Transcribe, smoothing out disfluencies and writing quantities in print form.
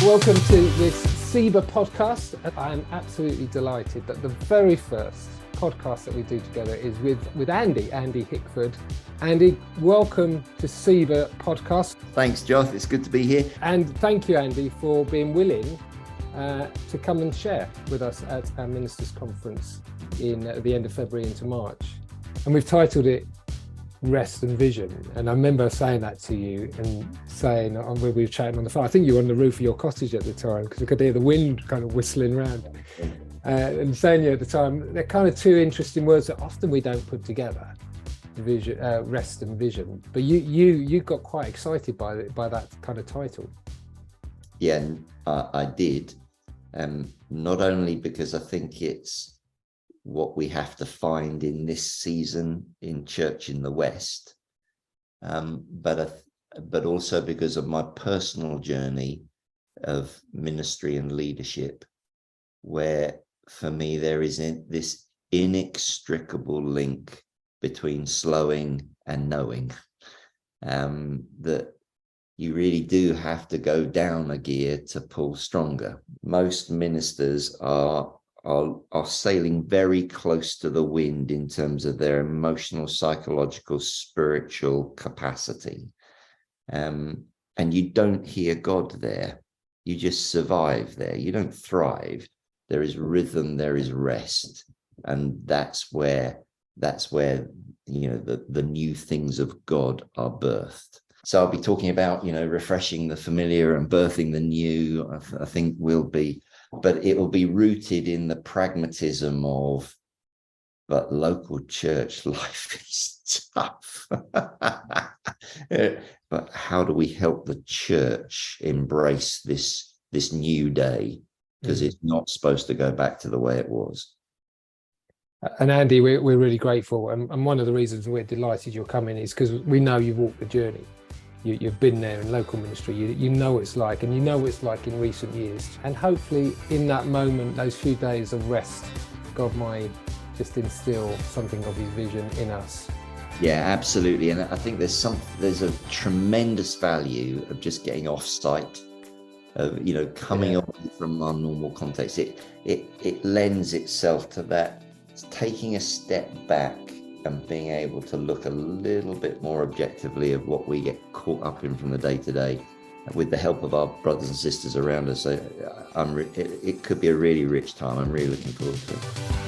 Welcome to this SEBA podcast. I'm absolutely delighted that the very first podcast that we do together is with Andy Hickford. Andy, welcome to SEBA podcast. Thanks, Joth. It's good to be here. And thank you, Andy, for being willing to come and share with us at our Ministers' Conference at the end of February into March. And we've titled it Rest and Vision. And I remember saying that to you and saying, we were chatting on the phone, I think you were on the roof of your cottage at the time because I could hear the wind kind of whistling around. And saying you at the time, they're kind of two interesting words that often we don't put together, vision, rest and vision. But you got quite excited by that kind of title. Yeah, I did. Not only because I think it's what we have to find in this season in church in the West, but also because of my personal journey of ministry and leadership, where for me there is this inextricable link between slowing and knowing, that you really do have to go down a gear to pull stronger. Most ministers are sailing very close to the wind in terms of their emotional, psychological, spiritual capacity. And you don't hear God there. You just survive there. You don't thrive. There is rhythm, there is rest. And that's where the new things of God are birthed. So I'll be talking about, refreshing the familiar and birthing the new. I think but it will be rooted in the pragmatism of, but local church life is tough. But how do we help the church embrace this new day? Because it's not supposed to go back to the way it was. And Andy, we're really grateful. And one of the reasons we're delighted you're coming is because we know you've walked the journey. You've been there in local ministry, you know what it's like, and you know what it's like in recent years. And hopefully in that moment, those few days of rest, God might just instill something of his vision in us. Yeah, absolutely. And I think there's a tremendous value of just getting off site, of, coming away from our normal context. It lends itself to that, taking a step back and being able to look a little bit more objectively at what we get caught up in from the day-to-day with the help of our brothers and sisters around us. So it could be a really rich time. I'm really looking forward to it.